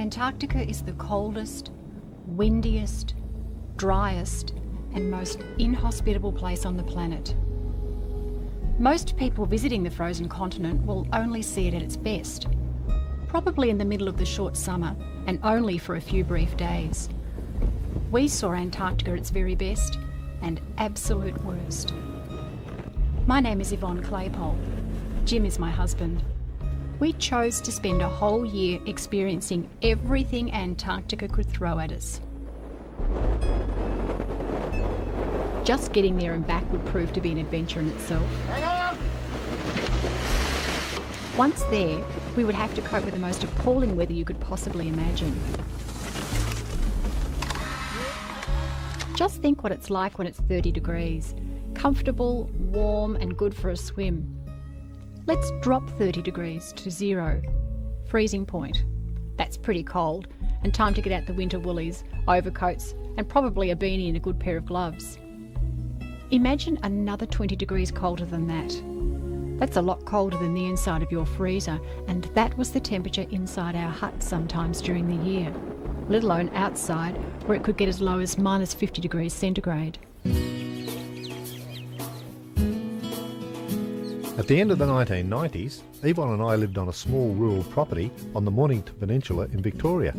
Antarctica is the coldest, windiest, driest and most inhospitable place on the planet. Most people visiting the frozen continent will only see it at its best, probably in the middle of the short summer and only for a few brief days. We saw Antarctica at its very best and absolute worst. My name is Yvonne Claypole. Jim is my husband. We chose to spend a whole year experiencing everything Antarctica could throw at us. Just getting there and back would prove to be an adventure in itself. Once there, we would have to cope with the most appalling weather you could possibly imagine. Just think what it's like when it's 30 degrees. Comfortable, warm and good for a swim. Let's drop 30 degrees to 0. Freezing point. That's pretty cold, and time to get out the winter woolies, overcoats, and probably a beanie and a good pair of gloves. Imagine another 20 degrees colder than that. That's a lot colder than the inside of your freezer, and that was the temperature inside our hut sometimes during the year, let alone outside, where it could get as low as minus 50 degrees centigrade. At the end of the 1990s, Yvonne and I lived on a small rural property on the Mornington Peninsula in Victoria.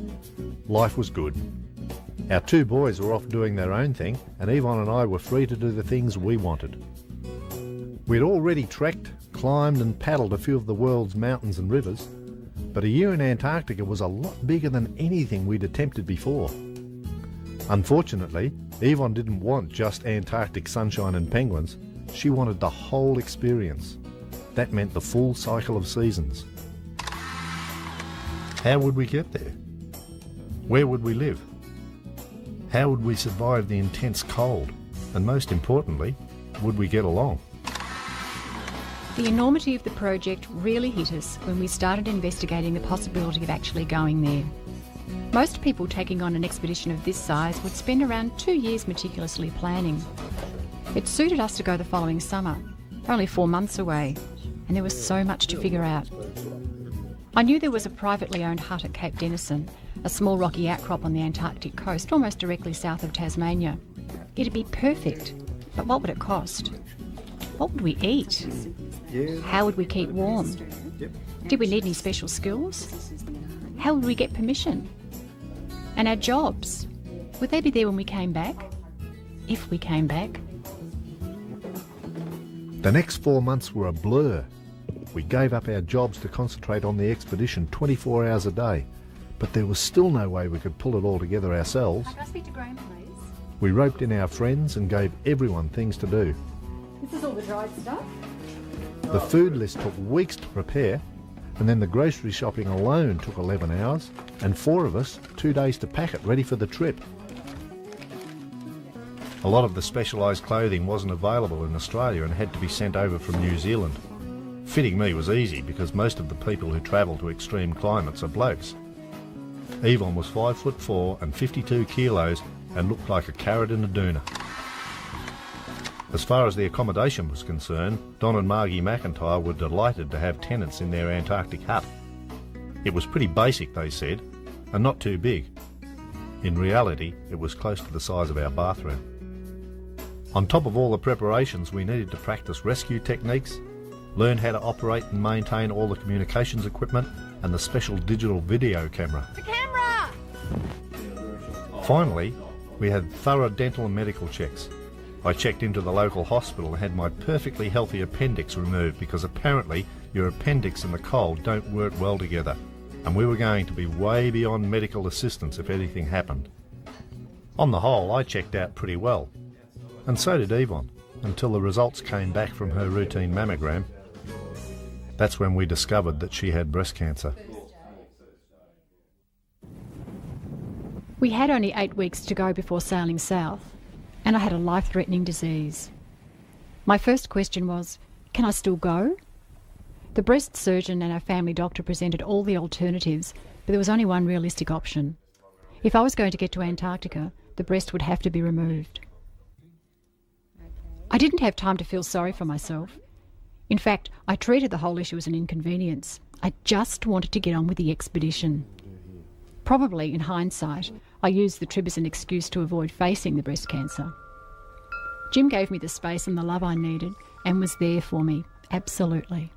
Life was good. Our 2 boys were off doing their own thing, and Yvonne and I were free to do the things we wanted. We'd already trekked, climbed and paddled a few of the world's mountains and rivers, but a year in Antarctica was a lot bigger than anything we'd attempted before. Unfortunately, Yvonne didn't want just Antarctic sunshine and penguins. She wanted the whole experience. That meant the full cycle of seasons. How would we get there? Where would we live? How would we survive the intense cold? And most importantly, would we get along? The enormity of the project really hit us when we started investigating the possibility of actually going there. Most people taking on an expedition of this size would spend around 2 years meticulously planning. It suited us to go the following summer, only 4 months away, and there was so much to figure out. I knew there was a privately owned hut at Cape Denison, a small rocky outcrop on the Antarctic coast, almost directly south of Tasmania. It'd be perfect, but what would it cost? What would we eat? How would we keep warm? Did we need any special skills? How would we get permission? And our jobs, would they be there when we came back? If we came back? The next 4 months were a blur. We gave up our jobs to concentrate on the expedition 24 hours a day, but there was still no way we could pull it all together ourselves. Can I speak to Graham, please? We roped in our friends and gave everyone things to do. This is all the dried stuff? The food list took weeks to prepare, and then the grocery shopping alone took 11 hours, and 4 of us, 2 days to pack it ready for the trip. A lot of the specialised clothing wasn't available in Australia and had to be sent over from New Zealand. Fitting me was easy because most of the people who travel to extreme climates are blokes. Yvonne was 5'4" and 52 kilos and looked like a carrot in a doona. As far as the accommodation was concerned, Don and Margie McIntyre were delighted to have tenants in their Antarctic hut. It was pretty basic, they said, and not too big. In reality, it was close to the size of our bathroom. On top of all the preparations, we needed to practice rescue techniques, learn how to operate and maintain all the communications equipment and the special digital video camera. The camera! Finally, we had thorough dental and medical checks. I checked into the local hospital and had my perfectly healthy appendix removed because apparently your appendix and the cold don't work well together, and we were going to be way beyond medical assistance if anything happened. On the whole, I checked out pretty well. And so did Yvonne, until the results came back from her routine mammogram. That's when we discovered that she had breast cancer. We had only 8 weeks to go before sailing south, and I had a life-threatening disease. My first question was, can I still go? The breast surgeon and our family doctor presented all the alternatives, but there was only one realistic option. If I was going to get to Antarctica, the breast would have to be removed. I didn't have time to feel sorry for myself. In fact, I treated the whole issue as an inconvenience. I just wanted to get on with the expedition. Probably, in hindsight, I used the trip as an excuse to avoid facing the breast cancer. Jim gave me the space and the love I needed and was there for me, absolutely.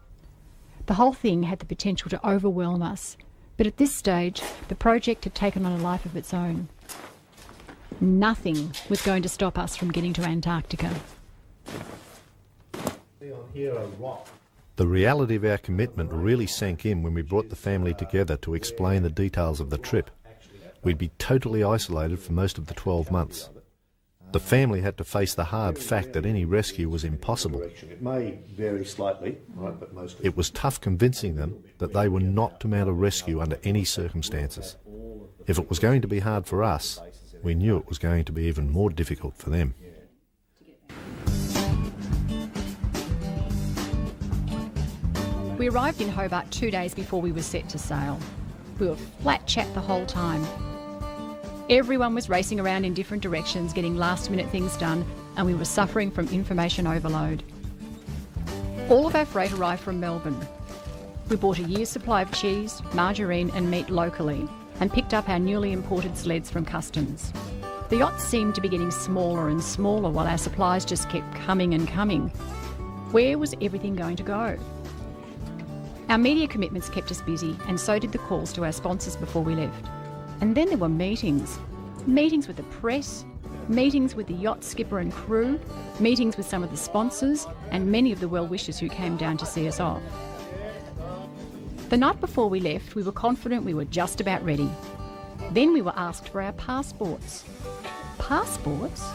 The whole thing had the potential to overwhelm us, but at this stage, the project had taken on a life of its own. Nothing was going to stop us from getting to Antarctica. The reality of our commitment really sank in when we brought the family together to explain the details of the trip. We'd be totally isolated for most of the 12 months. The family had to face the hard fact that any rescue was impossible. It may vary slightly, right, but mostly. It was tough convincing them that they were not to mount a rescue under any circumstances. If it was going to be hard for us, we knew it was going to be even more difficult for them. We arrived in Hobart 2 days before we were set to sail. We were flat chat the whole time. Everyone was racing around in different directions, getting last-minute things done, and we were suffering from information overload. All of our freight arrived from Melbourne. We bought a year's supply of cheese, margarine and meat locally, and picked up our newly imported sleds from customs. The yacht seemed to be getting smaller and smaller while our supplies just kept coming and coming. Where was everything going to go? Our media commitments kept us busy, and so did the calls to our sponsors before we left. And then there were meetings. Meetings with the press, meetings with the yacht skipper and crew, meetings with some of the sponsors, and many of the well-wishers who came down to see us off. The night before we left, we were confident we were just about ready. Then we were asked for our passports. Passports?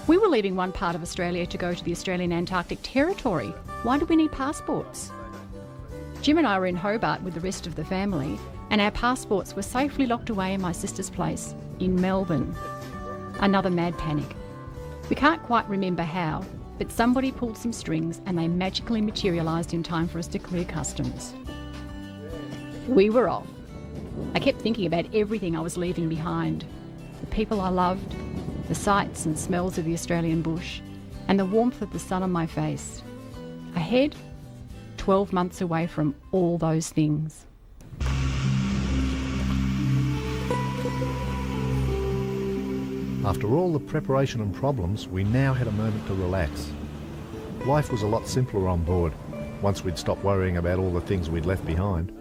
We were leaving one part of Australia to go to the Australian Antarctic Territory. Why do we need passports? Jim and I were in Hobart with the rest of the family, and our passports were safely locked away in my sister's place in Melbourne. Another mad panic. We can't quite remember how, but somebody pulled some strings and they magically materialised in time for us to clear customs. We were off. I kept thinking about everything I was leaving behind. The people I loved, the sights and smells of the Australian bush, and the warmth of the sun on my face. Ahead, 12 months away from all those things. After all the preparation and problems, we now had a moment to relax. Life was a lot simpler on board, once we'd stopped worrying about all the things we'd left behind.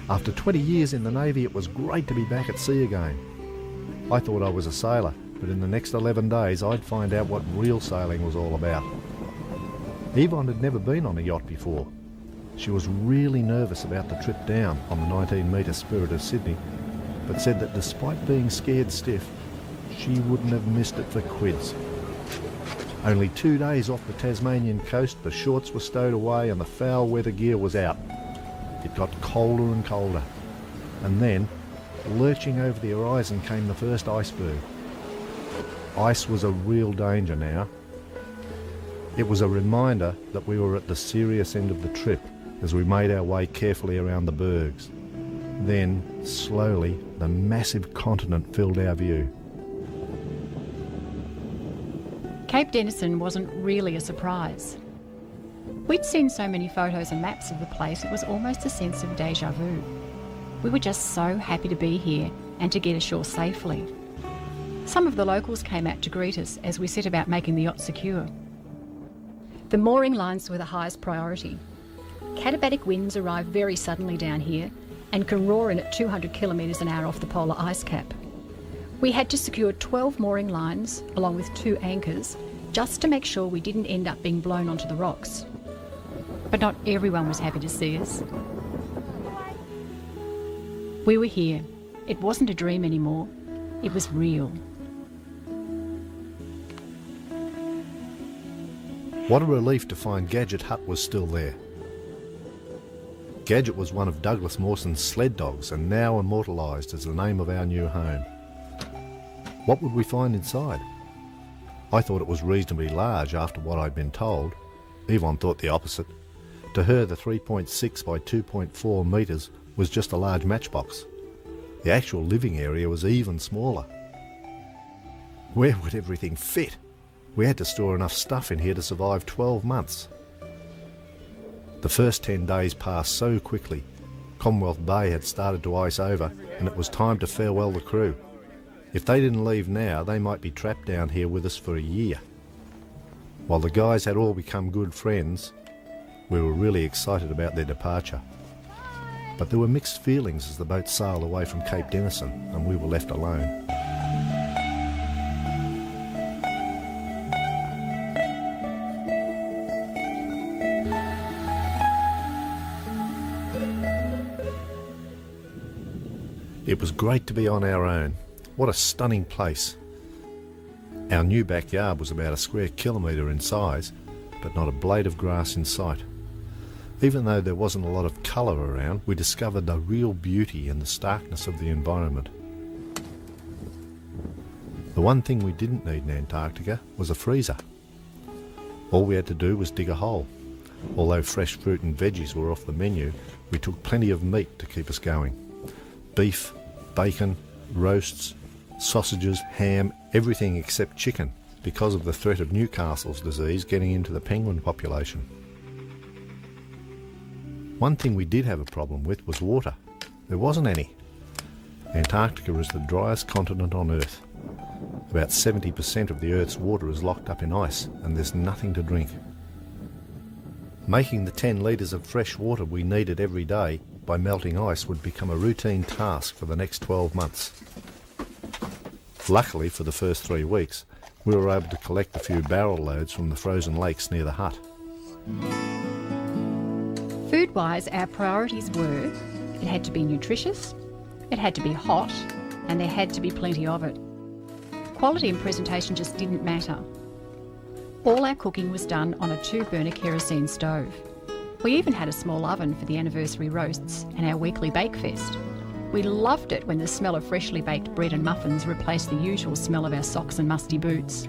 After 20 years in the Navy, it was great to be back at sea again. I thought I was a sailor, but in the next 11 days I'd find out what real sailing was all about. Yvonne had never been on a yacht before. She was really nervous about the trip down on the 19-metre Spirit of Sydney, but said that despite being scared stiff, she wouldn't have missed it for quids. Only 2 days off the Tasmanian coast, the shorts were stowed away and the foul weather gear was out. It got colder and colder, and then, lurching over the horizon, came the first iceberg. Ice was a real danger now. It was a reminder that we were at the serious end of the trip as we made our way carefully around the bergs. Then, slowly, the massive continent filled our view. Cape Denison wasn't really a surprise. We'd seen so many photos and maps of the place, it was almost a sense of déjà vu. We were just so happy to be here and to get ashore safely. Some of the locals came out to greet us as we set about making the yacht secure. The mooring lines were the highest priority. Katabatic winds arrive very suddenly down here and can roar in at 200 kilometres an hour off the polar ice cap. We had to secure 12 mooring lines, along with 2 anchors, just to make sure we didn't end up being blown onto the rocks. But not everyone was happy to see us. We were here. It wasn't a dream anymore. It was real. What a relief to find Gadget Hut was still there. Gadget was one of Douglas Mawson's sled dogs and now immortalised as the name of our new home. What would we find inside? I thought it was reasonably large after what I'd been told. Yvonne thought the opposite. To her, the 3.6 by 2.4 metres was just a large matchbox. The actual living area was even smaller. Where would everything fit? We had to store enough stuff in here to survive 12 months. The first 10 days passed so quickly. Commonwealth Bay had started to ice over and it was time to farewell the crew. If they didn't leave now, they might be trapped down here with us for a year. While the guys had all become good friends, we were really excited about their departure. But there were mixed feelings as the boat sailed away from Cape Denison and we were left alone. It was great to be on our own. What a stunning place. Our new backyard was about a square kilometre in size, but not a blade of grass in sight. Even though there wasn't a lot of colour around, we discovered the real beauty in the starkness of the environment. The one thing we didn't need in Antarctica was a freezer. All we had to do was dig a hole. Although fresh fruit and veggies were off the menu, we took plenty of meat to keep us going. Beef, bacon, roasts, sausages, ham, everything except chicken, because of the threat of Newcastle's disease getting into the penguin population. One thing we did have a problem with was water. There wasn't any. Antarctica is the driest continent on Earth. About 70% of the Earth's water is locked up in ice and there's nothing to drink. Making the 10 litres of fresh water we needed every day by melting ice would become a routine task for the next 12 months. Luckily, for the first 3 weeks, we were able to collect a few barrel loads from the frozen lakes near the hut. Food-wise, our priorities were, it had to be nutritious, it had to be hot, and there had to be plenty of it. Quality and presentation just didn't matter. All our cooking was done on a 2-burner kerosene stove. We even had a small oven for the anniversary roasts and our weekly bake fest. We loved it when the smell of freshly baked bread and muffins replaced the usual smell of our socks and musty boots.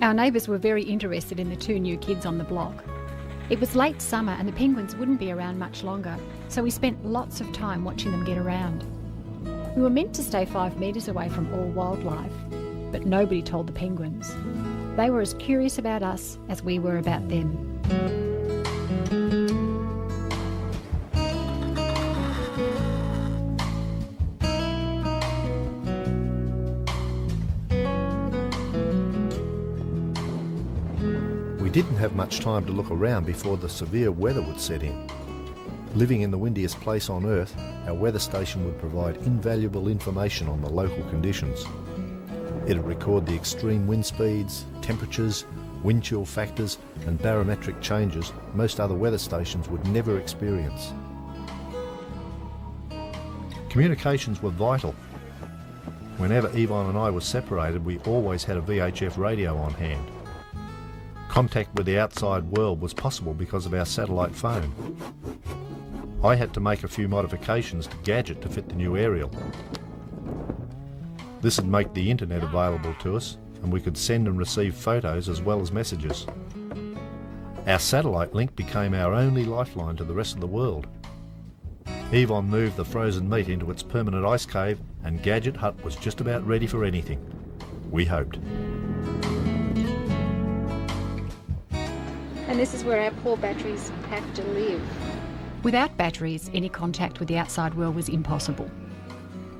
Our neighbours were very interested in the 2 new kids on the block. It was late summer and the penguins wouldn't be around much longer, so we spent lots of time watching them get around. We were meant to stay 5 metres away from all wildlife, but nobody told the penguins. They were as curious about us as we were about them. We didn't have much time to look around before the severe weather would set in. Living in the windiest place on Earth, our weather station would provide invaluable information on the local conditions. It'd record the extreme wind speeds, temperatures, wind chill factors and barometric changes most other weather stations would never experience. Communications were vital. Whenever Yvonne and I were separated, we always had a VHF radio on hand. Contact with the outside world was possible because of our satellite phone. I had to make a few modifications to Gadget to fit the new aerial. This would make the internet available to us, and we could send and receive photos as well as messages. Our satellite link became our only lifeline to the rest of the world. Yvonne moved the frozen meat into its permanent ice cave, and Gadget Hut was just about ready for anything. We hoped. And this is where our poor batteries have to live. Without batteries, any contact with the outside world was impossible.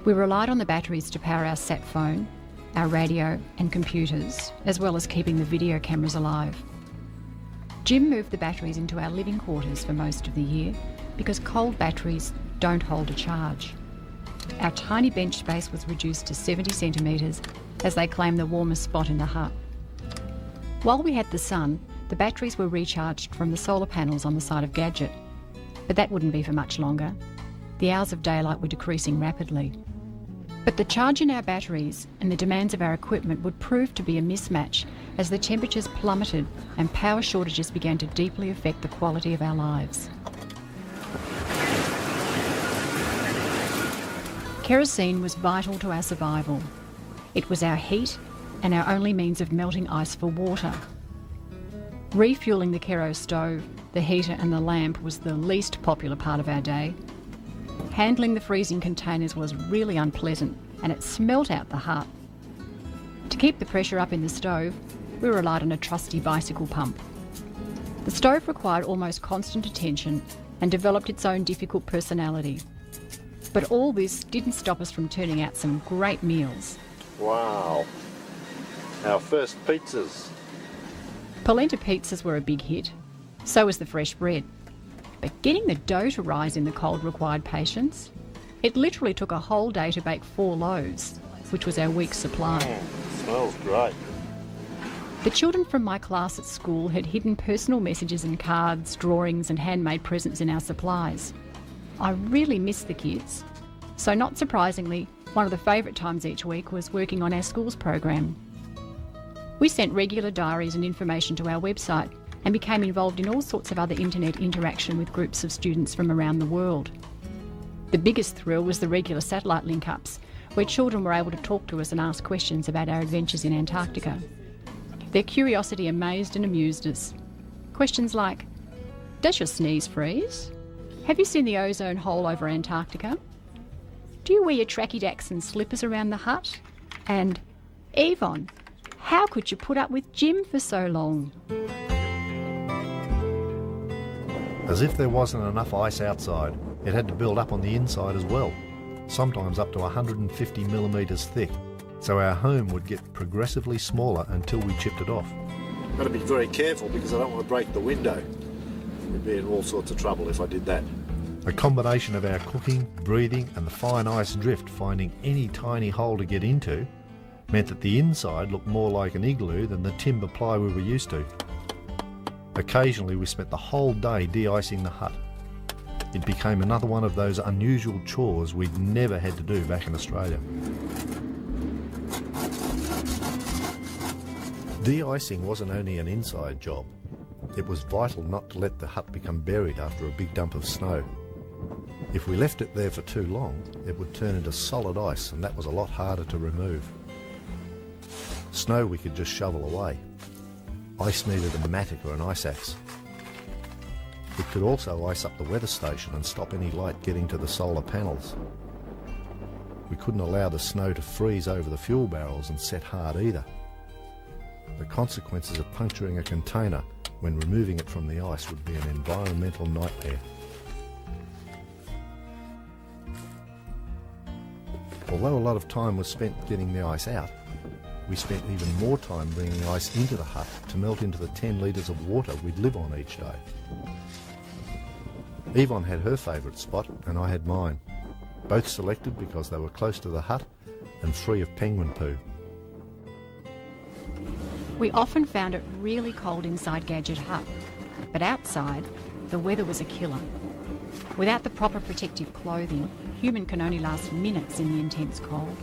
We relied on the batteries to power our sat phone, our radio and computers, as well as keeping the video cameras alive. Jim moved the batteries into our living quarters for most of the year because cold batteries don't hold a charge. Our tiny bench space was reduced to 70 centimetres as they claimed the warmest spot in the hut. While we had the sun, the batteries were recharged from the solar panels on the side of Gadget, but that wouldn't be for much longer. The hours of daylight were decreasing rapidly. But the charge in our batteries and the demands of our equipment would prove to be a mismatch as the temperatures plummeted and power shortages began to deeply affect the quality of our lives. Kerosene was vital to our survival. It was our heat and our only means of melting ice for water. Refuelling the kero stove, the heater and the lamp was the least popular part of our day. Handling the freezing containers was really unpleasant and it smelt out the hut. To keep the pressure up in the stove, we relied on a trusty bicycle pump. The stove required almost constant attention and developed its own difficult personality. But all this didn't stop us from turning out some great meals. Wow. Our first pizzas. Polenta pizzas were a big hit. So was the fresh bread. But getting the dough to rise in the cold required patience. It literally took a whole day to bake 4 loaves, which was our week's supply. Smells great. The children from my class at school had hidden personal messages and cards, drawings and handmade presents in our supplies. I really missed the kids. So not surprisingly, one of the favourite times each week was working on our school's program. We sent regular diaries and information to our website and became involved in all sorts of other internet interaction with groups of students from around the world. The biggest thrill was the regular satellite link-ups, where children were able to talk to us and ask questions about our adventures in Antarctica. Their curiosity amazed and amused us. Questions like, does your sneeze freeze? Have you seen the ozone hole over Antarctica? Do you wear your tracky dacks and slippers around the hut? And, Yvonne, how could you put up with Jim for so long? As if there wasn't enough ice outside, it had to build up on the inside as well, sometimes up to 150 millimetres thick, so our home would get progressively smaller until we chipped it off. Got to be very careful because I don't want to break the window. We'd be in all sorts of trouble if I did that. A combination of our cooking, breathing and the fine ice drift finding any tiny hole to get into meant that the inside looked more like an igloo than the timber ply we were used to. Occasionally we spent the whole day de-icing the hut. It became another one of those unusual chores we'd never had to do back in Australia. De-icing wasn't only an inside job. It was vital not to let the hut become buried after a big dump of snow. If we left it there for too long, it would turn into solid ice, and that was a lot harder to remove. Snow we could just shovel away. Ice needed a mattock or an ice axe. It could also ice up the weather station and stop any light getting to the solar panels. We couldn't allow the snow to freeze over the fuel barrels and set hard either. The consequences of puncturing a container when removing it from the ice would be an environmental nightmare. Although a lot of time was spent getting the ice out, we spent even more time bringing ice into the hut to melt into the 10 litres of water we'd live on each day. Yvonne had her favourite spot and I had mine, both selected because they were close to the hut and free of penguin poo. We often found it really cold inside Gadget Hut, but outside, the weather was a killer. Without the proper protective clothing, human can only last minutes in the intense cold.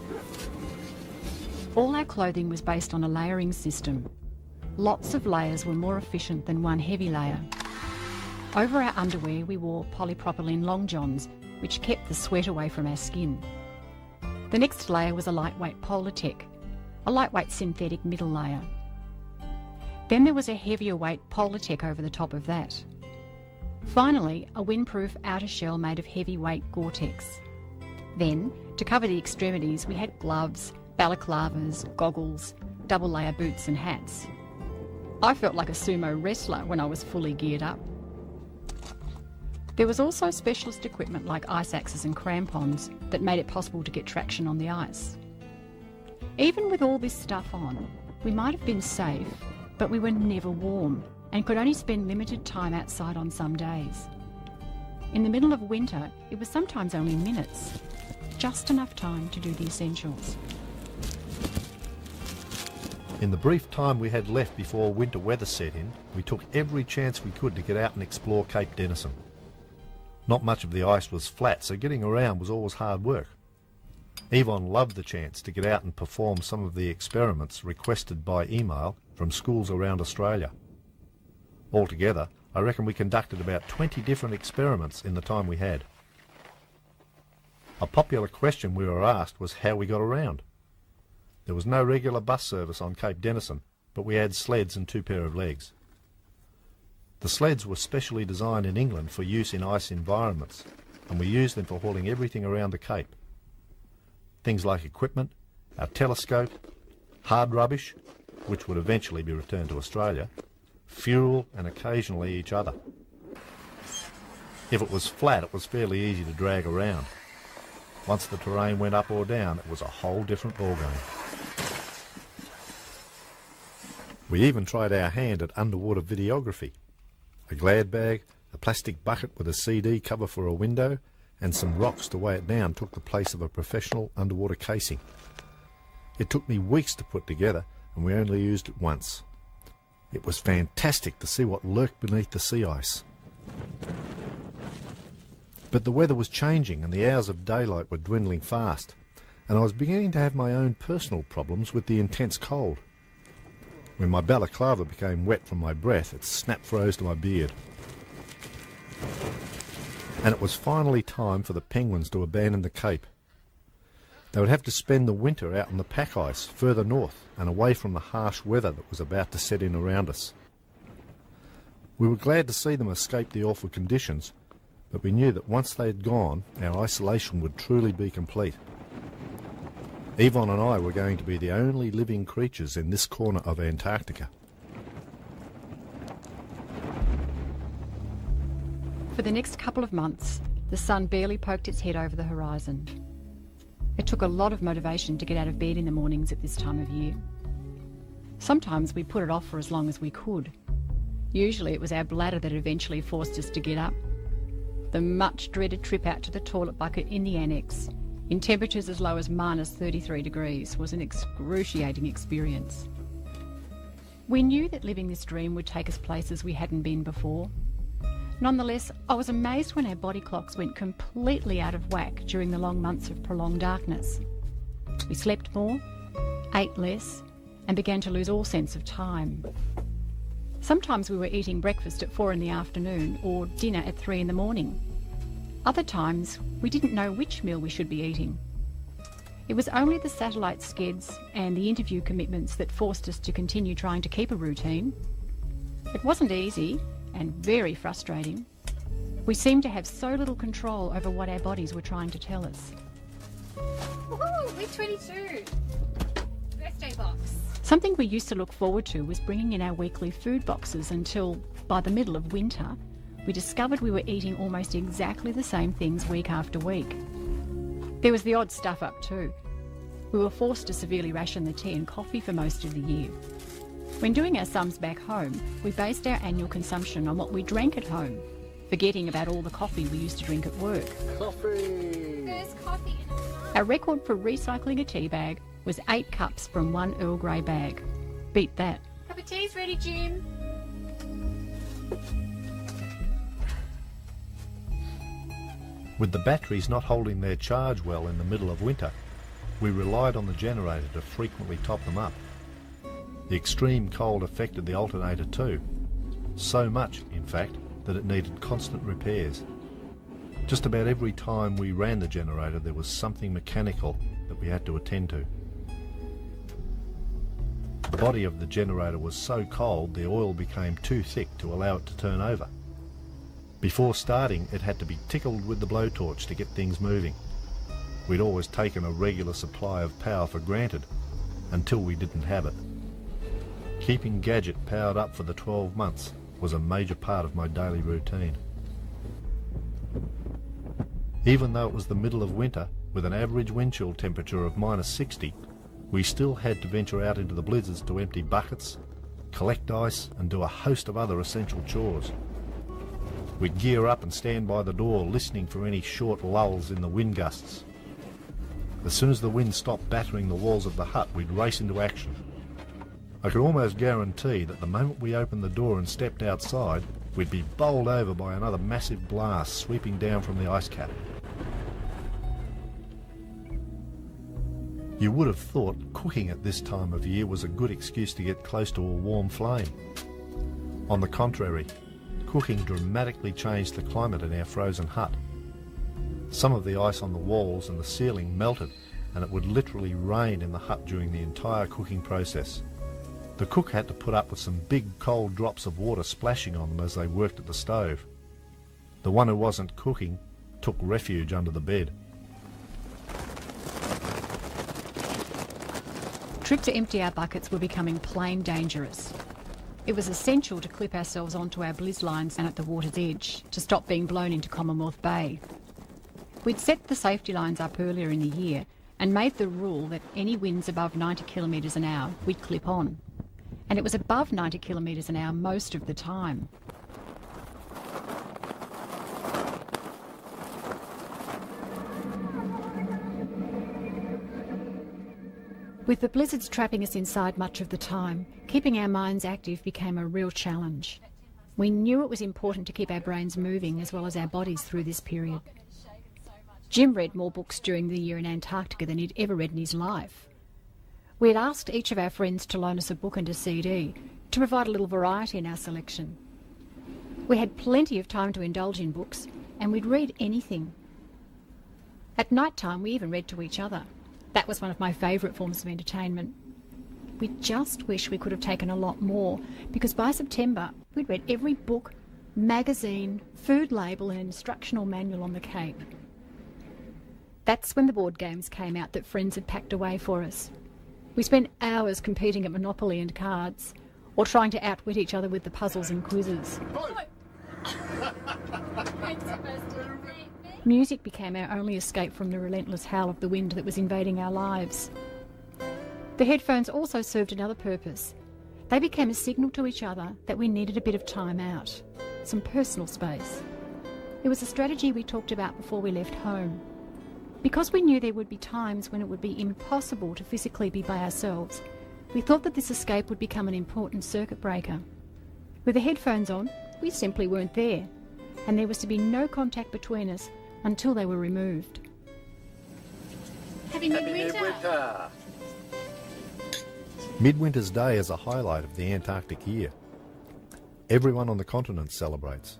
All our clothing was based on a layering system. Lots of layers were more efficient than one heavy layer. Over our underwear, we wore polypropylene long johns, which kept the sweat away from our skin. The next layer was a lightweight Polartec, a lightweight synthetic middle layer. Then there was a heavier weight Polartec over the top of that. Finally, a windproof outer shell made of heavyweight Gore-Tex. Then, to cover the extremities, we had gloves, balaclavas, goggles, double-layer boots and hats. I felt like a sumo wrestler when I was fully geared up. There was also specialist equipment like ice axes and crampons that made it possible to get traction on the ice. Even with all this stuff on, we might have been safe, but we were never warm and could only spend limited time outside on some days. In the middle of winter, it was sometimes only minutes, just enough time to do the essentials. In the brief time we had left before winter weather set in, we took every chance we could to get out and explore Cape Denison. Not much of the ice was flat, so getting around was always hard work. Yvonne loved the chance to get out and perform some of the experiments requested by email from schools around Australia. Altogether, I reckon we conducted about 20 different experiments in the time we had. A popular question we were asked was how we got around. There was no regular bus service on Cape Denison, but we had sleds and 2 pair of legs. The sleds were specially designed in England for use in ice environments, and we used them for hauling everything around the Cape. Things like equipment, our telescope, hard rubbish, which would eventually be returned to Australia, fuel and occasionally each other. If it was flat, it was fairly easy to drag around. Once the terrain went up or down, it was a whole different ballgame. We even tried our hand at underwater videography. A glad bag, a plastic bucket with a CD cover for a window, and some rocks to weigh it down took the place of a professional underwater casing. It took me weeks to put together, and we only used it once. It was fantastic to see what lurked beneath the sea ice. But the weather was changing and the hours of daylight were dwindling fast, and I was beginning to have my own personal problems with the intense cold. When my balaclava became wet from my breath, it snap froze to my beard. And it was finally time for the penguins to abandon the Cape. They would have to spend the winter out on the pack ice further north and away from the harsh weather that was about to set in around us. We were glad to see them escape the awful conditions, but we knew that once they had gone, our isolation would truly be complete. Yvonne and I were going to be the only living creatures in this corner of Antarctica. For the next couple of months, the sun barely poked its head over the horizon. It took a lot of motivation to get out of bed in the mornings at this time of year. Sometimes we put it off for as long as we could. Usually it was our bladder that eventually forced us to get up. The much dreaded trip out to the toilet bucket in the annex, in temperatures as low as minus 33 degrees, was an excruciating experience. We knew that living this dream would take us places we hadn't been before. Nonetheless, I was amazed when our body clocks went completely out of whack during the long months of prolonged darkness. We slept more, ate less, and began to lose all sense of time. Sometimes we were eating breakfast at 4 in the afternoon or dinner at 3 in the morning. Other times, we didn't know which meal we should be eating. It was only the satellite skeds and the interview commitments that forced us to continue trying to keep a routine. It wasn't easy and very frustrating. We seemed to have so little control over what our bodies were trying to tell us. Woohoo! Week 22! Birthday box. Something we used to look forward to was bringing in our weekly food boxes until, by the middle of winter, we discovered we were eating almost exactly the same things week after week. There was the odd stuff up too. We were forced to severely ration the tea and coffee for most of the year. When doing our sums back home, we based our annual consumption on what we drank at home, forgetting about all the coffee we used to drink at work. Coffee! First coffee in a month. Our record for recycling a tea bag was 8 cups from 1 Earl Grey bag. Beat that. Cup of tea's ready, Jim. With the batteries not holding their charge well in the middle of winter, we relied on the generator to frequently top them up. The extreme cold affected the alternator too, so much, in fact, that it needed constant repairs. Just about every time we ran the generator, there was something mechanical that we had to attend to. The body of the generator was so cold the oil became too thick to allow it to turn over. Before starting, it had to be tickled with the blowtorch to get things moving. We'd always taken a regular supply of power for granted, until we didn't have it. Keeping Gadget powered up for the 12 months was a major part of my daily routine. Even though it was the middle of winter, with an average wind chill temperature of minus 60, we still had to venture out into the blizzards to empty buckets, collect ice, and do a host of other essential chores. We'd gear up and stand by the door listening for any short lulls in the wind gusts. As soon as the wind stopped battering the walls of the hut, we'd race into action. I could almost guarantee that the moment we opened the door and stepped outside, we'd be bowled over by another massive blast sweeping down from the ice cap. You would have thought cooking at this time of year was a good excuse to get close to a warm flame. On the contrary, cooking dramatically changed the climate in our frozen hut. Some of the ice on the walls and the ceiling melted, and it would literally rain in the hut during the entire cooking process. The cook had to put up with some big cold drops of water splashing on them as they worked at the stove. The one who wasn't cooking took refuge under the bed. Trips to empty our buckets were becoming plain dangerous. It was essential to clip ourselves onto our blizz lines and at the water's edge to stop being blown into Commonwealth Bay. We'd set the safety lines up earlier in the year and made the rule that any winds above 90 kilometres an hour we'd clip on. And it was above 90 kilometres an hour most of the time. With the blizzards trapping us inside much of the time, keeping our minds active became a real challenge. We knew it was important to keep our brains moving as well as our bodies through this period. Jim read more books during the year in Antarctica than he'd ever read in his life. We had asked each of our friends to loan us a book and a CD to provide a little variety in our selection. We had plenty of time to indulge in books, and we'd read anything. At night time, we even read to each other. That was one of my favourite forms of entertainment. We just wish we could have taken a lot more, because by September we'd read every book, magazine, food label and instructional manual on the Cape. That's when the board games came out that friends had packed away for us. We spent hours competing at Monopoly and cards, or trying to outwit each other with the puzzles and quizzes. Music became our only escape from the relentless howl of the wind that was invading our lives. The headphones also served another purpose. They became a signal to each other that we needed a bit of time out, some personal space. It was a strategy we talked about before we left home. Because we knew there would be times when it would be impossible to physically be by ourselves, we thought that this escape would become an important circuit breaker. With the headphones on, we simply weren't there, and there was to be no contact between us until they were removed. Happy midwinter. Midwinter's Day is a highlight of the Antarctic year. Everyone on the continent celebrates.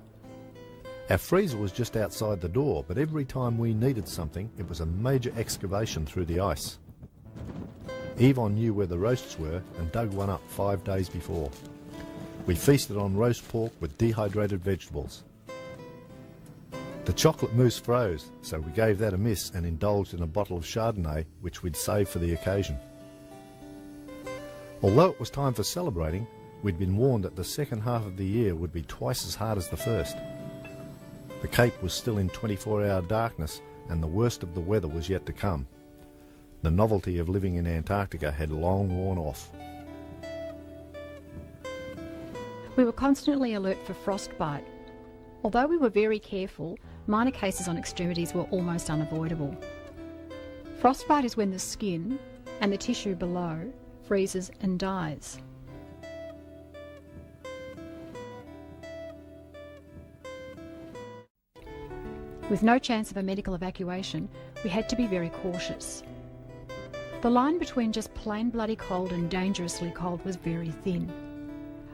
Our freezer was just outside the door, but every time we needed something, it was a major excavation through the ice. Yvonne knew where the roasts were and dug one up 5 days before. We feasted on roast pork with dehydrated vegetables. The chocolate mousse froze, so we gave that a miss and indulged in a bottle of Chardonnay, which we'd saved for the occasion. Although it was time for celebrating, we'd been warned that the second half of the year would be twice as hard as the first. The Cape was still in 24-hour darkness, and the worst of the weather was yet to come. The novelty of living in Antarctica had long worn off. We were constantly alert for frostbite. Although we were very careful, minor cases on extremities were almost unavoidable. Frostbite is when the skin and the tissue below freezes and dies. With no chance of a medical evacuation, we had to be very cautious. The line between just plain bloody cold and dangerously cold was very thin.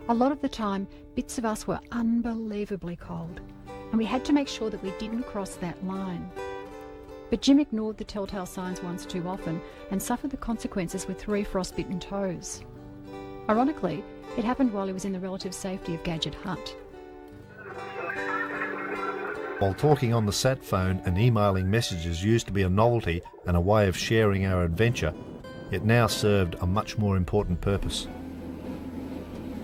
A lot of the time, bits of us were unbelievably cold, and we had to make sure that we didn't cross that line. But Jim ignored the telltale signs once too often and suffered the consequences with 3 frostbitten toes. Ironically, it happened while he was in the relative safety of Gadget Hut. While talking on the sat phone and emailing messages used to be a novelty and a way of sharing our adventure, it now served a much more important purpose.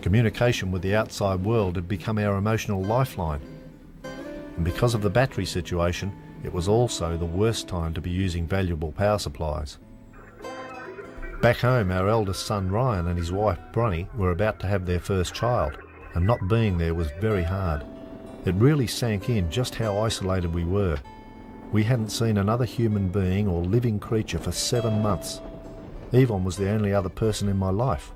Communication with the outside world had become our emotional lifeline. And because of the battery situation, it was also the worst time to be using valuable power supplies. Back home, our eldest son Ryan and his wife Bronnie were about to have their first child, and not being there was very hard. It really sank in just how isolated we were. We hadn't seen another human being or living creature for 7 months. Yvonne was the only other person in my life.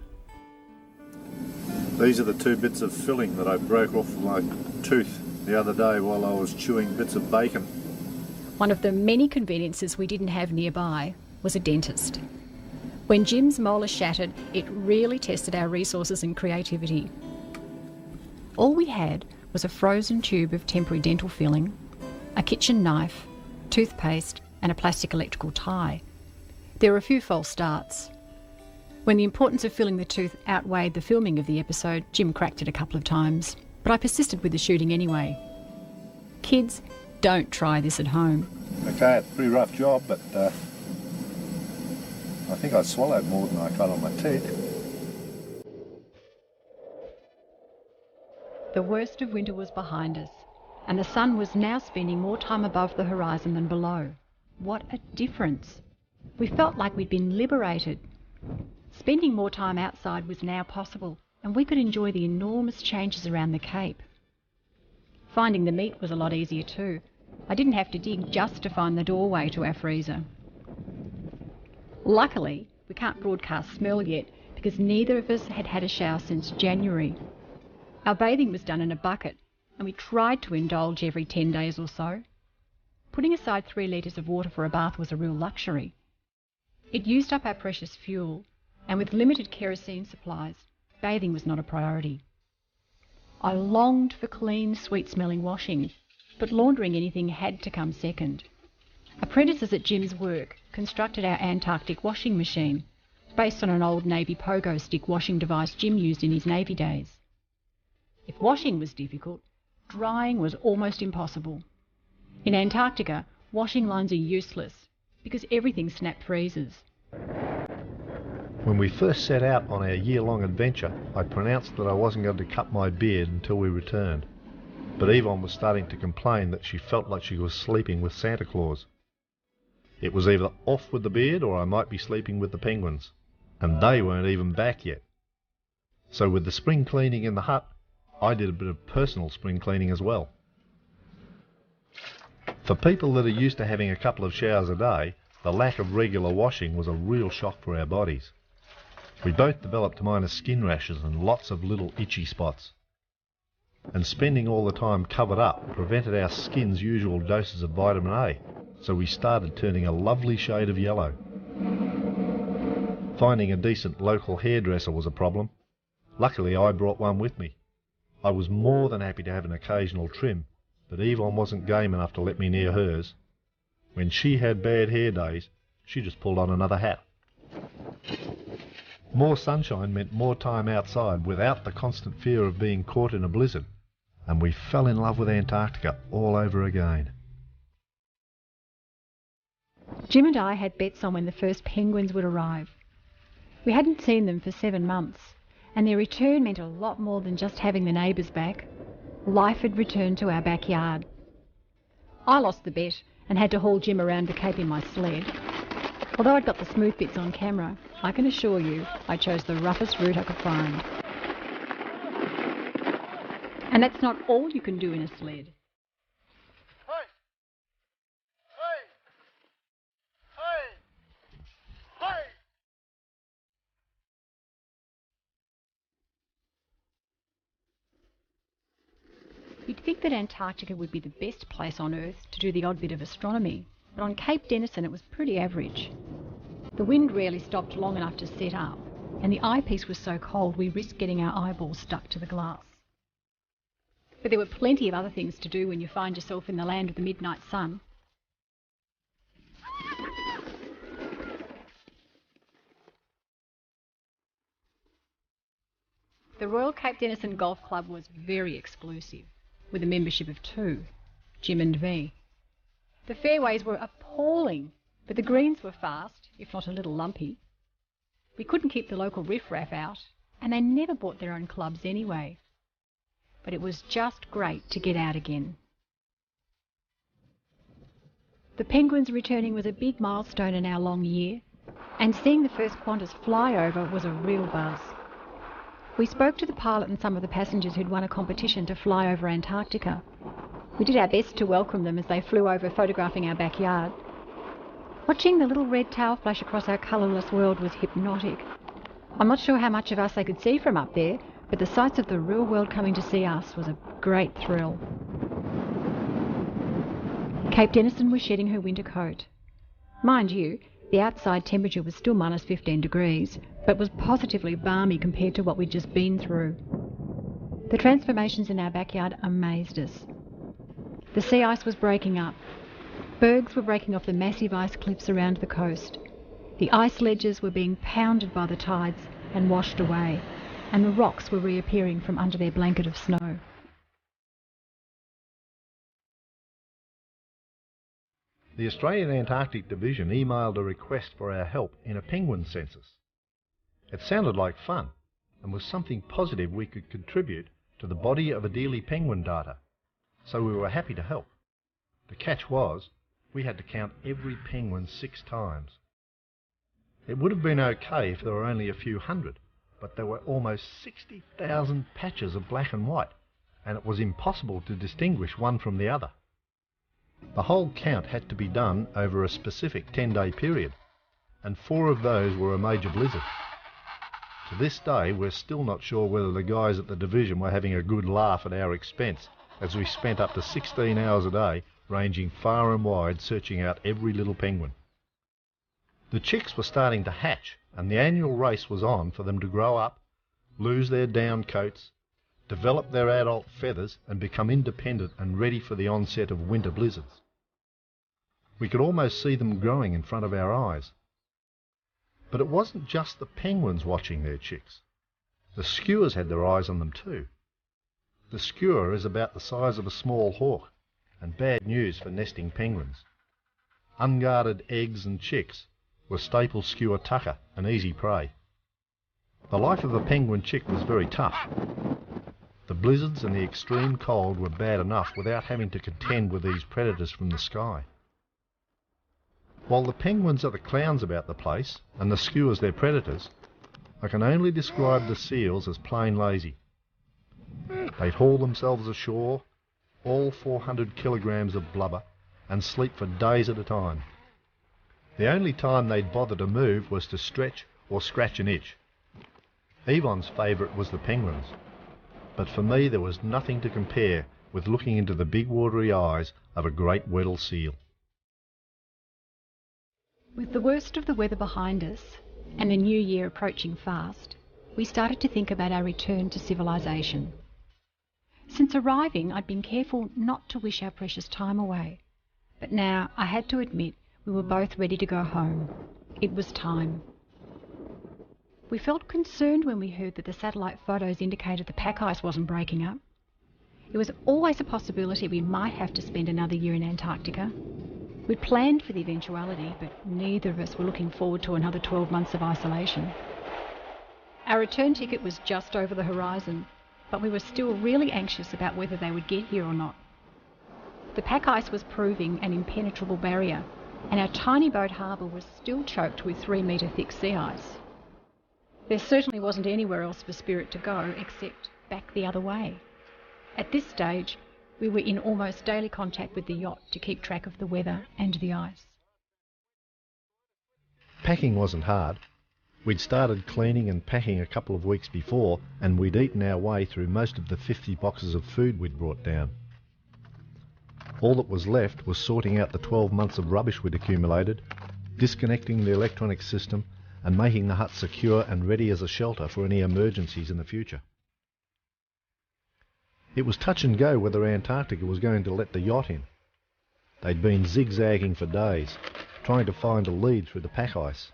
These are the 2 bits of filling that I broke off my tooth the other day while I was chewing bits of bacon. One of the many conveniences we didn't have nearby was a dentist. When Jim's molar shattered, it really tested our resources and creativity. All we had was a frozen tube of temporary dental filling, a kitchen knife, toothpaste and a plastic electrical tie. There were a few false starts. When the importance of filling the tooth outweighed the filming of the episode, Jim cracked it a couple of times, but I persisted with the shooting anyway. Kids, don't try this at home. Okay, it's a pretty rough job, but I think I swallowed more than I cut on my teeth. The worst of winter was behind us, and the sun was now spending more time above the horizon than below. What a difference! We felt like we'd been liberated. Spending more time outside was now possible, and we could enjoy the enormous changes around the Cape. Finding the meat was a lot easier too. I didn't have to dig just to find the doorway to our freezer. Luckily, we can't broadcast smell yet because neither of us had had a shower since January. Our bathing was done in a bucket, and we tried to indulge every 10 days or so. Putting aside 3 litres of water for a bath was a real luxury. It used up our precious fuel, and with limited kerosene supplies, bathing was not a priority. I longed for clean, sweet-smelling washing, but laundering anything had to come second. Apprentices at Jim's work constructed our Antarctic washing machine, based on an old Navy pogo stick washing device Jim used in his Navy days. If washing was difficult, drying was almost impossible. In Antarctica, washing lines are useless because everything snap freezes. When we first set out on our year-long adventure, I pronounced that I wasn't going to cut my beard until we returned. But Yvonne was starting to complain that she felt like she was sleeping with Santa Claus. It was either off with the beard or I might be sleeping with the penguins, and they weren't even back yet. So with the spring cleaning in the hut, I did a bit of personal spring cleaning as well. For people that are used to having a couple of showers a day, the lack of regular washing was a real shock for our bodies. We both developed minor skin rashes and lots of little itchy spots. And spending all the time covered up prevented our skin's usual doses of vitamin A, so we started turning a lovely shade of yellow. Finding a decent local hairdresser was a problem. Luckily I brought one with me. I was more than happy to have an occasional trim, but Yvonne wasn't game enough to let me near hers. When she had bad hair days, she just pulled on another hat. More sunshine meant more time outside without the constant fear of being caught in a blizzard, and we fell in love with Antarctica all over again. Jim and I had bets on when the first penguins would arrive. We hadn't seen them for 7 months, and their return meant a lot more than just having the neighbours back. Life had returned to our backyard. I lost the bet and had to haul Jim around the Cape in my sled. Although I'd got the smooth bits on camera, I can assure you I chose the roughest route I could find. And that's not all you can do in a sled. You'd think that Antarctica would be the best place on Earth to do the odd bit of astronomy, but on Cape Denison it was pretty average. The wind rarely stopped long enough to set up, and the eyepiece was so cold we risked getting our eyeballs stuck to the glass. But there were plenty of other things to do when you find yourself in the land of the midnight sun. The Royal Cape Denison Golf Club was very exclusive, with a membership of 2, Jim and me. The fairways were appalling, but the greens were fast, if not a little lumpy. We couldn't keep the local riffraff out, and they never bought their own clubs anyway. But it was just great to get out again. The penguins returning was a big milestone in our long year, and seeing the first Qantas fly over was a real buzz. We spoke to the pilot and some of the passengers who'd won a competition to fly over Antarctica. We did our best to welcome them as they flew over, photographing our backyard. Watching the little red tail flash across our colourless world was hypnotic. I'm not sure how much of us they could see from up there, but the sights of the real world coming to see us was a great thrill. Cape Denison was shedding her winter coat. Mind you, the outside temperature was still minus 15 degrees, but was positively balmy compared to what we'd just been through. The transformations in our backyard amazed us. The sea ice was breaking up. Bergs were breaking off the massive ice cliffs around the coast. The ice ledges were being pounded by the tides and washed away, and the rocks were reappearing from under their blanket of snow. The Australian Antarctic Division emailed a request for our help in a penguin census. It sounded like fun and was something positive we could contribute to the body of Adelie penguin darter, so we were happy to help. The catch was, we had to count every penguin 6 times. It would have been okay if there were only a few hundred, but there were almost 60,000 patches of black and white, and it was impossible to distinguish one from the other. The whole count had to be done over a specific 10-day period, and 4 of those were a major blizzard. To this day, we're still not sure whether the guys at the division were having a good laugh at our expense, as we spent up to 16 hours a day ranging far and wide searching out every little penguin. The chicks were starting to hatch, and the annual race was on for them to grow up, lose their down coats, develop their adult feathers and become independent and ready for the onset of winter blizzards. We could almost see them growing in front of our eyes. But it wasn't just the penguins watching their chicks. The skuas had their eyes on them too. The skua is about the size of a small hawk, and bad news for nesting penguins. Unguarded eggs and chicks were staple skua tucker and easy prey. The life of a penguin chick was very tough. The blizzards and the extreme cold were bad enough without having to contend with these predators from the sky. While the penguins are the clowns about the place, and the skuas their predators, I can only describe the seals as plain lazy. They'd haul themselves ashore, all 400 kilograms of blubber, and sleep for days at a time. The only time they'd bother to move was to stretch or scratch an itch. Yvonne's favourite was the penguins, but for me there was nothing to compare with looking into the big watery eyes of a great Weddell seal. With the worst of the weather behind us and the new year approaching fast, we started to think about our return to civilization. Since arriving, I'd been careful not to wish our precious time away, but now I had to admit we were both ready to go home. It was time. We felt concerned when we heard that the satellite photos indicated the pack ice wasn't breaking up. It was always a possibility we might have to spend another year in Antarctica. We'd planned for the eventuality, but neither of us were looking forward to another 12 months of isolation. Our return ticket was just over the horizon, but we were still really anxious about whether they would get here or not. The pack ice was proving an impenetrable barrier, and our tiny boat harbour was still choked with 3-metre thick sea ice. There certainly wasn't anywhere else for Spirit to go except back the other way. At this stage, we were in almost daily contact with the yacht to keep track of the weather and the ice. Packing wasn't hard. We'd started cleaning and packing a couple of weeks before, and we'd eaten our way through most of the 50 boxes of food we'd brought down. All that was left was sorting out the 12 months of rubbish we'd accumulated, disconnecting the electronic system, and making the hut secure and ready as a shelter for any emergencies in the future. It was touch and go whether Antarctica was going to let the yacht in. They'd been zigzagging for days, trying to find a lead through the pack ice.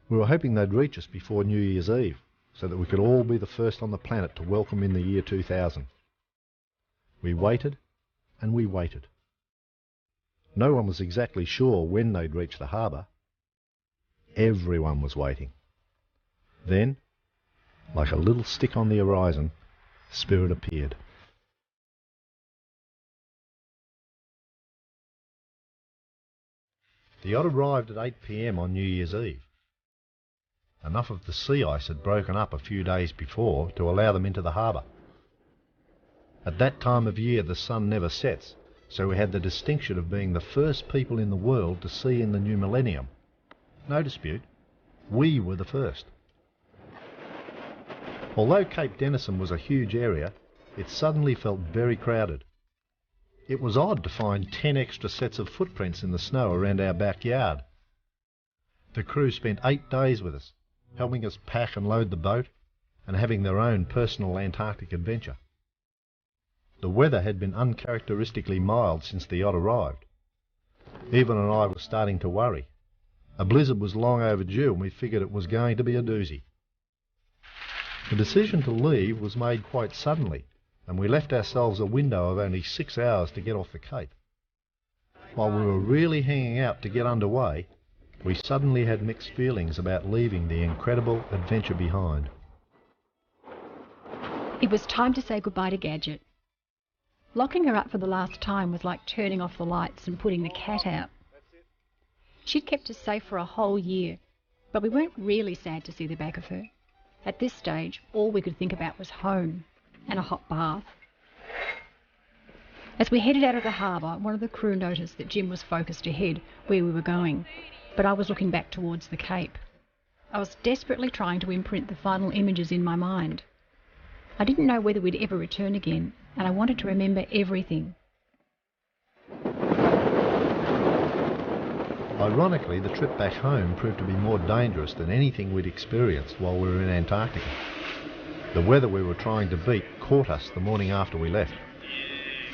We were hoping they'd reach us before New Year's Eve, so that we could all be the first on the planet to welcome in the year 2000. We waited, and we waited. No one was exactly sure when they'd reach the harbour. Everyone was waiting. Then, like a little stick on the horizon, Spirit appeared. The yacht arrived at 8 p.m. on New Year's Eve. Enough of the sea ice had broken up a few days before to allow them into the harbour. At that time of year the sun never sets, so we had the distinction of being the first people in the world to see in the new millennium. No dispute, we were the first. Although Cape Denison was a huge area, it suddenly felt very crowded. It was odd to find 10 extra sets of footprints in the snow around our backyard. The crew spent 8 days with us, helping us pack and load the boat, and having their own personal Antarctic adventure. The weather had been uncharacteristically mild since the yacht arrived. Yvonne and I were starting to worry. A blizzard was long overdue, and we figured it was going to be a doozy. The decision to leave was made quite suddenly, and we left ourselves a window of only 6 hours to get off the Cape. While we were really hanging out to get underway, we suddenly had mixed feelings about leaving the incredible adventure behind. It was time to say goodbye to Gadget. Locking her up for the last time was like turning off the lights and putting the cat out. She'd kept us safe for a whole year, but we weren't really sad to see the back of her. At this stage, all we could think about was home and a hot bath. As we headed out of the harbour, one of the crew noticed that Jim was focused ahead where we were going, but I was looking back towards the Cape. I was desperately trying to imprint the final images in my mind. I didn't know whether we'd ever return again, and I wanted to remember everything. Ironically, the trip back home proved to be more dangerous than anything we'd experienced while we were in Antarctica. The weather we were trying to beat caught us the morning after we left.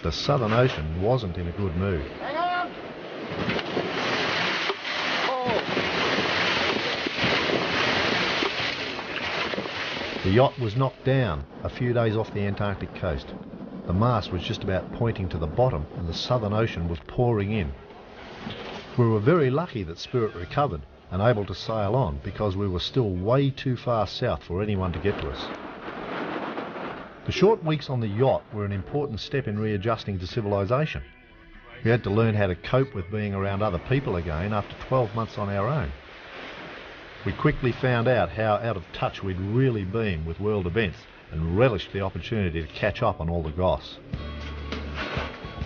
The Southern Ocean wasn't in a good mood. Hang on! The yacht was knocked down a few days off the Antarctic coast. The mast was just about pointing to the bottom and the Southern Ocean was pouring in. We were very lucky that Spirit recovered and able to sail on because we were still way too far south for anyone to get to us. The short weeks on the yacht were an important step in readjusting to civilization. We had to learn how to cope with being around other people again after 12 months on our own. We quickly found out how out of touch we'd really been with world events and relished the opportunity to catch up on all the goss.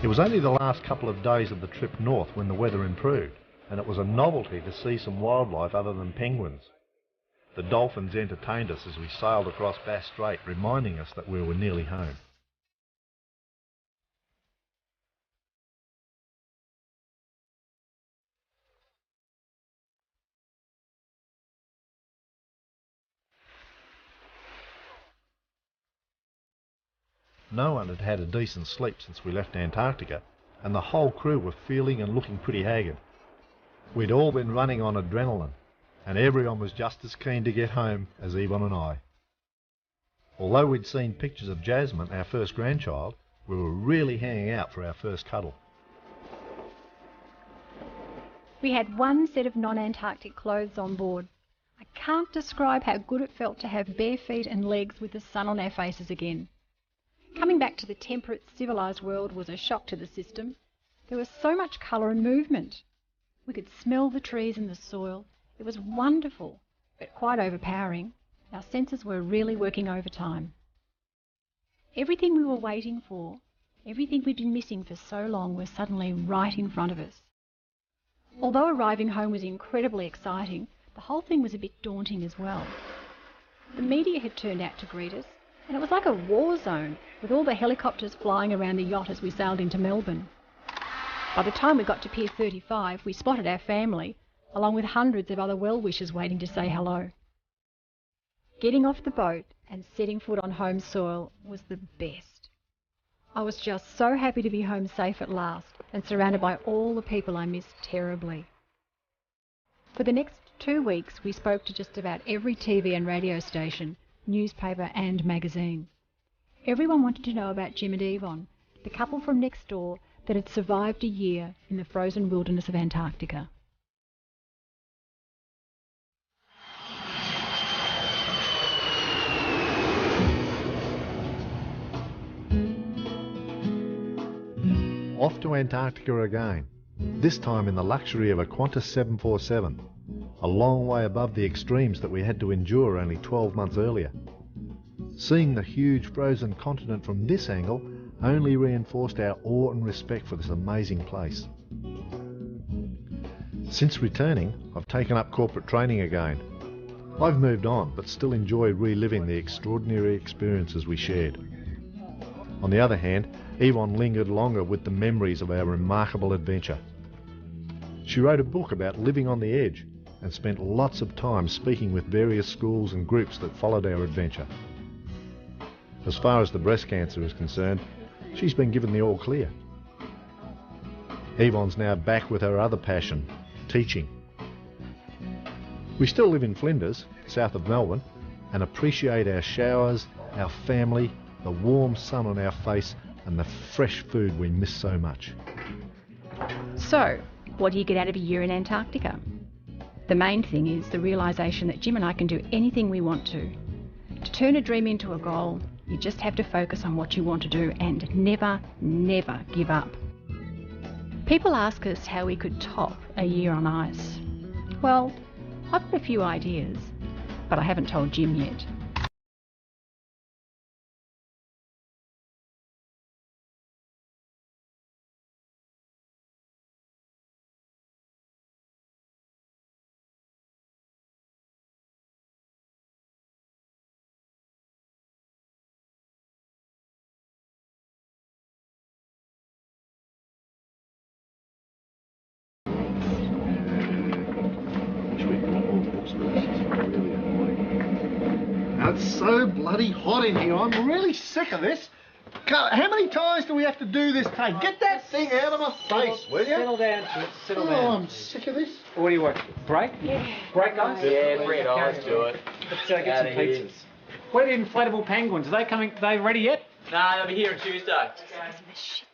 It was only the last couple of days of the trip north when the weather improved, and it was a novelty to see some wildlife other than penguins. The dolphins entertained us as we sailed across Bass Strait, reminding us that we were nearly home. No one had had a decent sleep since we left Antarctica, and the whole crew were feeling and looking pretty haggard. We'd all been running on adrenaline, and everyone was just as keen to get home as Yvonne and I. Although we'd seen pictures of Jasmine, our first grandchild, we were really hanging out for our first cuddle. We had one set of non-Antarctic clothes on board. I can't describe how good it felt to have bare feet and legs with the sun on our faces again. Coming back to the temperate, civilised world was a shock to the system. There was so much colour and movement. We could smell the trees and the soil. It was wonderful, but quite overpowering. Our senses were really working overtime. Everything we were waiting for, everything we'd been missing for so long, was suddenly right in front of us. Although arriving home was incredibly exciting, the whole thing was a bit daunting as well. The media had turned out to greet us, and it was like a war zone, with all the helicopters flying around the yacht as we sailed into Melbourne. By the time we got to Pier 35, we spotted our family, along with hundreds of other well-wishers waiting to say hello. Getting off the boat and setting foot on home soil was the best. I was just so happy to be home safe at last and surrounded by all the people I missed terribly. For the next 2 weeks, we spoke to just about every TV and radio station, newspaper and magazine. Everyone wanted to know about Jim and Yvonne, the couple from next door that had survived a year in the frozen wilderness of Antarctica. Off to Antarctica again, this time in the luxury of a Qantas 747, a long way above the extremes that we had to endure only 12 months earlier. Seeing the huge frozen continent from this angle only reinforced our awe and respect for this amazing place. Since returning, I've taken up corporate training again. I've moved on, but still enjoy reliving the extraordinary experiences we shared. On the other hand, Yvonne lingered longer with the memories of our remarkable adventure. She wrote a book about living on the edge and spent lots of time speaking with various schools and groups that followed our adventure. As far as the breast cancer is concerned, she's been given the all clear. Yvonne's now back with her other passion, teaching. We still live in Flinders, south of Melbourne, and appreciate our showers, our family, the warm sun on our face, and the fresh food we miss so much. So, what do you get out of a year in Antarctica? The main thing is the realisation that Jim and I can do anything we want to turn a dream into a goal, You just have to focus on what you want to do and never, never give up. People ask us how we could top a year on ice. Well, I've got a few ideas, but I haven't told Jim yet. It's so bloody hot in here. I'm really sick of this. How many times do we have to do this take? Get that thing out of my face, will you? Settle down, Chip. Settle down. Oh, I'm sick of this. What do you want? Break? Yeah. Break, guys? Yeah, bring it on, let's do it. Let's get some pizzas. Where are the inflatable penguins? Are they coming? Are they ready yet? Nah, they'll be here on Tuesday. Some of the shit